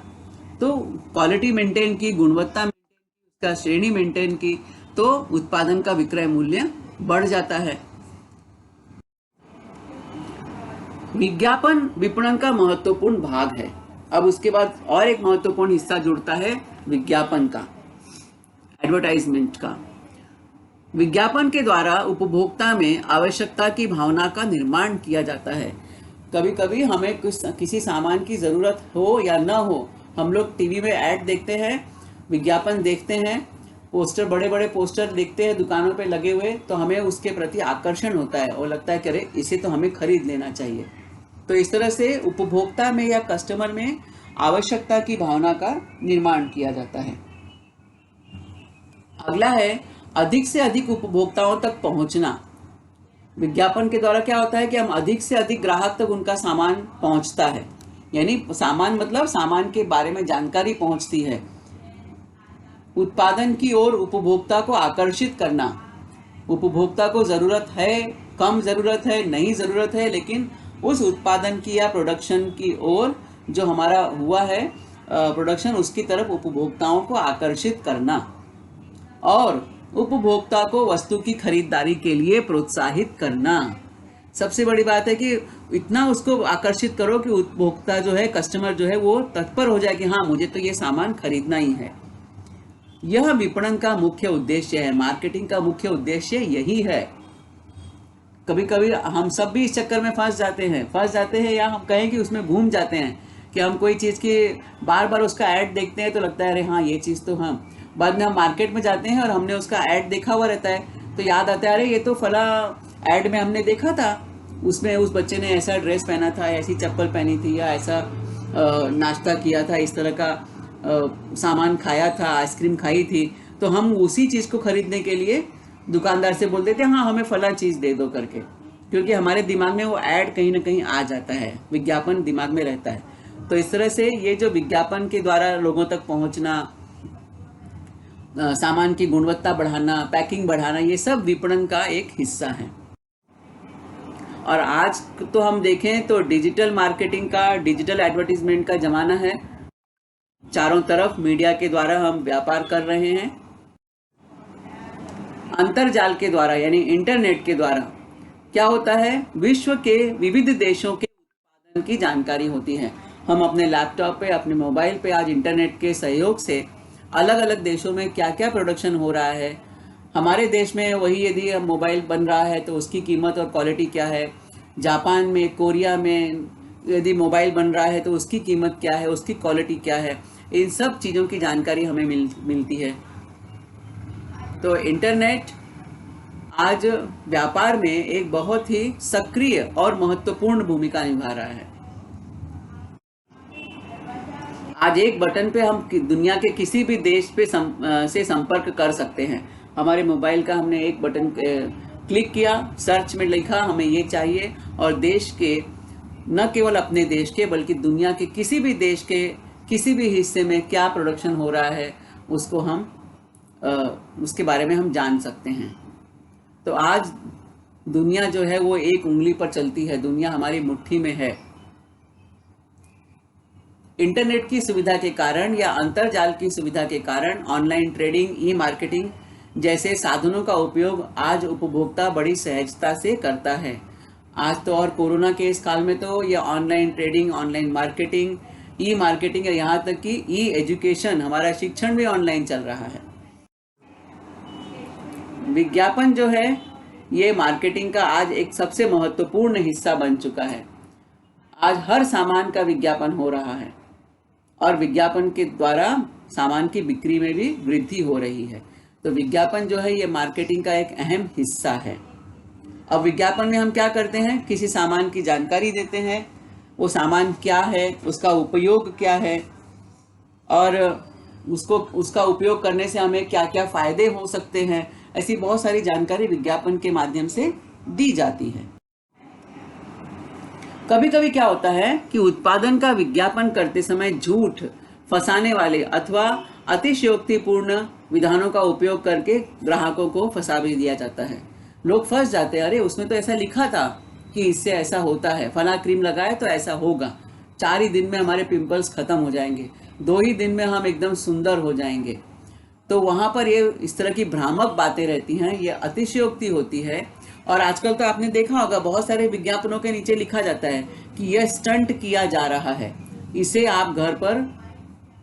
तो क्वालिटी मेंटेन की, गुणवत्ता मेंटेन की, उसका श्रेणी मेंटेन की, तो उत्पादन का विक्रय मूल्य बढ़ जाता है। विज्ञापन विपणन का महत्वपूर्ण भाग है। अब उसके बाद और एक महत्वपूर्ण हिस्सा जुड़ता है विज्ञापन का, एडवर्टाइजमेंट का। विज्ञापन के द्वारा उपभोक्ता में आवश्यकता की भावना का निर्माण किया जाता है। कभी कभी हमें किसी सामान की ज़रूरत हो या ना हो, हम लोग टीवी में ऐड देखते हैं, विज्ञापन देखते हैं, पोस्टर, बड़े बड़े पोस्टर देखते हैं दुकानों पे लगे हुए, तो हमें उसके प्रति आकर्षण होता है और लगता है कि अरे इसे तो हमें खरीद लेना चाहिए। तो इस तरह से उपभोक्ता में या कस्टमर में आवश्यकता की भावना का निर्माण किया जाता है। अगला है अधिक से अधिक उपभोक्ताओं तक पहुंचना। विज्ञापन के द्वारा क्या होता है कि हम अधिक से अधिक ग्राहक तक उनका सामान पहुंचता है, यानी सामान मतलब सामान के बारे में जानकारी पहुंचती है। उत्पादन की ओर उपभोक्ता को आकर्षित करना। उपभोक्ता को ज़रूरत है, कम ज़रूरत है, नहीं ज़रूरत है, लेकिन उस उत्पादन की या प्रोडक्शन की ओर जो हमारा हुआ है प्रोडक्शन, उसकी तरफ उपभोक्ताओं को आकर्षित करना और उपभोक्ता को वस्तु की खरीदारी के लिए प्रोत्साहित करना। सबसे बड़ी बात है कि इतना उसको आकर्षित करो कि उपभोक्ता जो है, कस्टमर जो है, वो तत्पर हो जाए कि हाँ मुझे तो ये सामान खरीदना ही है। यह विपणन का मुख्य उद्देश्य है, मार्केटिंग का मुख्य उद्देश्य यही है। कभी कभी हम सब भी इस चक्कर में फंस जाते हैं, या हम कहें कि उसमें घूम जाते हैं कि हम कोई चीज़ की बार बार उसका ऐड देखते हैं तो लगता है अरे हाँ ये चीज़ तो हम, बाद में हम मार्केट में जाते हैं और हमने उसका ऐड देखा हुआ रहता है तो याद आता है अरे ये तो फला ऐड में हमने देखा था, उसमें उस बच्चे ने ऐसा ड्रेस पहना था, ऐसी चप्पल पहनी थी, या ऐसा नाश्ता किया था, इस तरह का सामान खाया था, आइसक्रीम खाई थी। तो हम उसी चीज़ को खरीदने के लिए दुकानदार से बोल देते हैं हाँ हमें फला चीज़ दे दो करके, क्योंकि हमारे दिमाग में वो ऐड कहीं ना कहीं आ जाता है, विज्ञापन दिमाग में रहता है। तो इस तरह से ये जो विज्ञापन के द्वारा लोगों तक पहुंचना, सामान की गुणवत्ता बढ़ाना, पैकिंग बढ़ाना, ये सब विपणन का एक हिस्सा है। और आज तो हम देखें तो डिजिटल मार्केटिंग का, डिजिटल एडवर्टीजमेंट का जमाना है। चारों तरफ मीडिया के द्वारा हम व्यापार कर रहे हैं। अंतरजाल के द्वारा यानी इंटरनेट के द्वारा क्या होता है, विश्व के विविध देशों के उत्पादन की जानकारी होती है। हम अपने लैपटॉप पे, अपने मोबाइल पे आज इंटरनेट के सहयोग से अलग अलग देशों में क्या क्या प्रोडक्शन हो रहा है, हमारे देश में वही यदि मोबाइल बन रहा है तो उसकी कीमत और क्वालिटी क्या है, जापान में, कोरिया में यदि मोबाइल बन रहा है तो उसकी कीमत क्या है, उसकी क्वालिटी क्या है, इन सब चीज़ों की जानकारी हमें मिलती है। तो इंटरनेट आज व्यापार में एक बहुत ही सक्रिय और महत्वपूर्ण भूमिका निभा रहा है। आज एक बटन पे हम दुनिया के किसी भी देश पे से संपर्क कर सकते हैं। हमारे मोबाइल का हमने एक बटन क्लिक किया, सर्च में लिखा हमें ये चाहिए, और देश के, न केवल अपने देश के बल्कि दुनिया के किसी भी देश के किसी भी हिस्से में क्या प्रोडक्शन हो रहा है उसको हम उसके बारे में हम जान सकते हैं। तो आज दुनिया जो है वो एक उंगली पर चलती है, दुनिया हमारी मुट्ठी में है। इंटरनेट की सुविधा के कारण या अंतरजाल की सुविधा के कारण ऑनलाइन ट्रेडिंग, ई मार्केटिंग जैसे साधनों का उपयोग आज उपभोक्ता बड़ी सहजता से करता है। आज तो और कोरोना के इस काल में तो ये ऑनलाइन ट्रेडिंग, ऑनलाइन मार्केटिंग, ई मार्केटिंग, यहाँ तक कि ई एजुकेशन, हमारा शिक्षण भी ऑनलाइन चल रहा है। विज्ञापन जो है ये मार्केटिंग का आज एक सबसे महत्वपूर्ण हिस्सा बन चुका है। आज हर सामान का विज्ञापन हो रहा है और विज्ञापन के द्वारा सामान की बिक्री में भी वृद्धि हो रही है। तो विज्ञापन जो है ये मार्केटिंग का एक अहम हिस्सा है। अब विज्ञापन में हम क्या करते हैं, किसी सामान की जानकारी देते हैं, वो सामान क्या है, उसका उपयोग क्या है, और उसका उपयोग करने से हमें क्या क्या फायदे हो सकते हैं, ऐसी बहुत सारी जानकारी विज्ञापन के माध्यम से दी जाती है। कभी कभी क्या होता है कि उत्पादन का विज्ञापन करते समय झूठ, फंसाने वाले अथवा अतिशयोक्तिपूर्ण विधानों का उपयोग करके ग्राहकों को फंसा भी दिया जाता है। लोग फंस जाते हैं, अरे उसमें तो ऐसा लिखा था कि इससे ऐसा होता है, फला क्रीम लगाए तो ऐसा होगा, 4 ही दिन में हमारे पिंपल्स खत्म हो जाएंगे, 2 ही दिन में हम एकदम सुंदर हो जाएंगे। तो वहाँ पर ये इस तरह की भ्रामक बातें रहती हैं, ये अतिशयोक्ति होती है। और आजकल तो आपने देखा होगा बहुत सारे विज्ञापनों के नीचे लिखा जाता है कि यह स्टंट किया जा रहा है, इसे आप घर पर,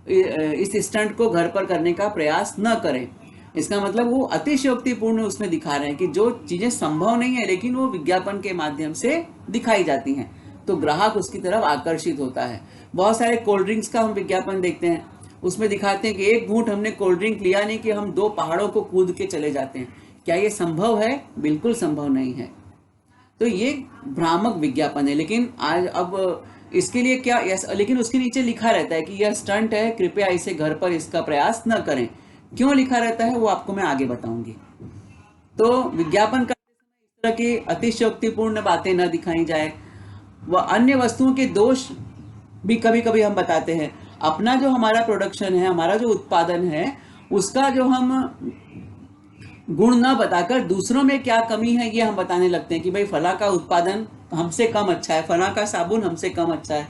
इस स्टंट को घर पर करने का प्रयास न करें। इसका मतलब वो अतिशयोक्तिपूर्ण उसमें दिखा रहे हैं कि जो चीजें संभव नहीं है लेकिन वो विज्ञापन के माध्यम से दिखाई जाती हैं, तो ग्राहक उसकी तरफ आकर्षित होता है। बहुत सारे कोल्ड ड्रिंक्स का हम विज्ञापन देखते हैं, उसमें दिखाते हैं कि एक घूंट हमने कोल्ड ड्रिंक लिया नहीं कि हम 2 पहाड़ों को कूद के चले जाते हैं। क्या ये संभव है? बिल्कुल संभव नहीं है। तो ये भ्रामक विज्ञापन है। लेकिन आज अब इसके लिए क्या, लेकिन उसके नीचे लिखा रहता है कि यह स्टंट है, कृपया इसे घर पर इसका प्रयास न करें। क्यों लिखा रहता है वो आपको मैं आगे बताऊंगी। तो विज्ञापन करते समय इस तरह की अतिशयोक्तिपूर्ण बातें न दिखाई जाए। वह अन्य वस्तुओं के दोष भी कभी कभी हम बताते हैं। अपना जो हमारा प्रोडक्शन है, हमारा जो उत्पादन है, उसका जो हम गुण न बताकर दूसरों में क्या कमी है ये हम बताने लगते हैं कि भाई फला का उत्पादन हमसे कम अच्छा है, फला का साबुन हमसे कम अच्छा है,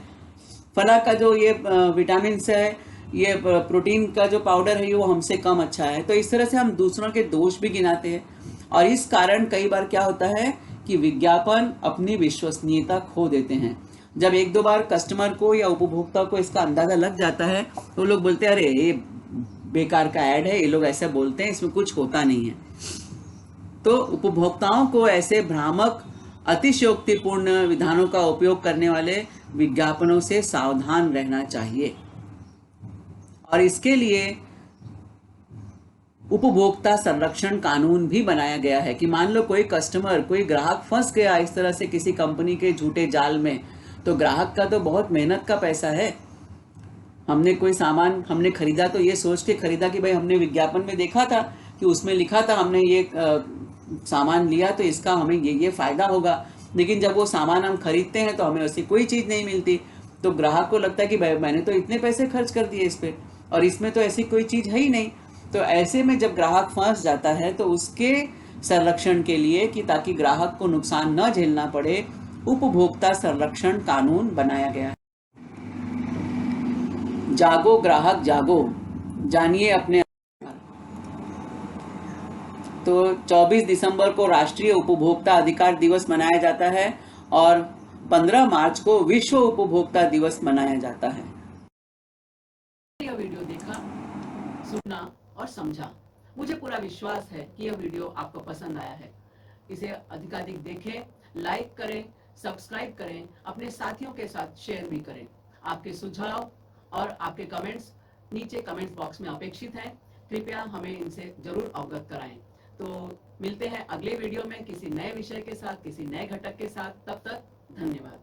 फला का जो ये विटामिन है, ये प्रोटीन का जो पाउडर है, ये वो हमसे कम अच्छा है। तो इस तरह से हम दूसरों के दोष भी गिनाते हैं और इस कारण कई बार क्या होता है कि विज्ञापन अपनी विश्वसनीयता खो देते हैं। जब 1-2 बार कस्टमर को या उपभोक्ता को इसका अंदाजा लग जाता है तो लोग बोलते हैं अरे ये बेकार का ऐड है, ये लोग ऐसे बोलते हैं, इसमें कुछ होता नहीं है। तो उपभोक्ताओं को ऐसे भ्रामक अतिशयोक्तिपूर्ण विधानों का उपयोग करने वाले विज्ञापनों से सावधान रहना चाहिए। और इसके लिए उपभोक्ता संरक्षण कानून भी बनाया गया है कि मान लो कोई कस्टमर, कोई ग्राहक फंस गया इस तरह से किसी कंपनी के झूठे जाल में, तो ग्राहक का तो बहुत मेहनत का पैसा है। हमने कोई सामान हमने खरीदा तो ये सोच के खरीदा कि भाई हमने विज्ञापन में देखा था कि उसमें लिखा था हमने ये सामान लिया तो इसका हमें ये फायदा होगा, लेकिन जब वो सामान हम खरीदते हैं तो हमें उससे कोई चीज़ नहीं मिलती। तो ग्राहक को लगता है कि भाई मैंने तो इतने पैसे खर्च कर दिए इस पे और इसमें तो ऐसी कोई चीज़ है ही नहीं। तो ऐसे में जब ग्राहक फंस जाता है तो उसके संरक्षण के लिए कि ताकि ग्राहक को नुकसान न झेलना पड़े, उपभोक्ता संरक्षण कानून बनाया गया है। जागो ग्राहक जागो, जानिए अपने। तो 24 दिसंबर को राष्ट्रीय उपभोक्ता अधिकार दिवस मनाया जाता है और 15 मार्च को विश्व उपभोक्ता दिवस मनाया जाता है। यह वीडियो देखा, सुना और समझा। मुझे पूरा विश्वास है कि यह वीडियो आपको पसंद आया है। इसे अधिकाधिक देखें, लाइक करें, सब्सक्राइब करें, अपने साथियों के साथ शेयर भी करें। आपके सुझाव और आपके कमेंट्स नीचे कमेंट्स बॉक्स में अपेक्षित हैं। कृपया हमें इनसे जरूर अवगत कराएं। तो मिलते हैं अगले वीडियो में किसी नए विषय के साथ, किसी नए घटक के साथ। तब तक धन्यवाद।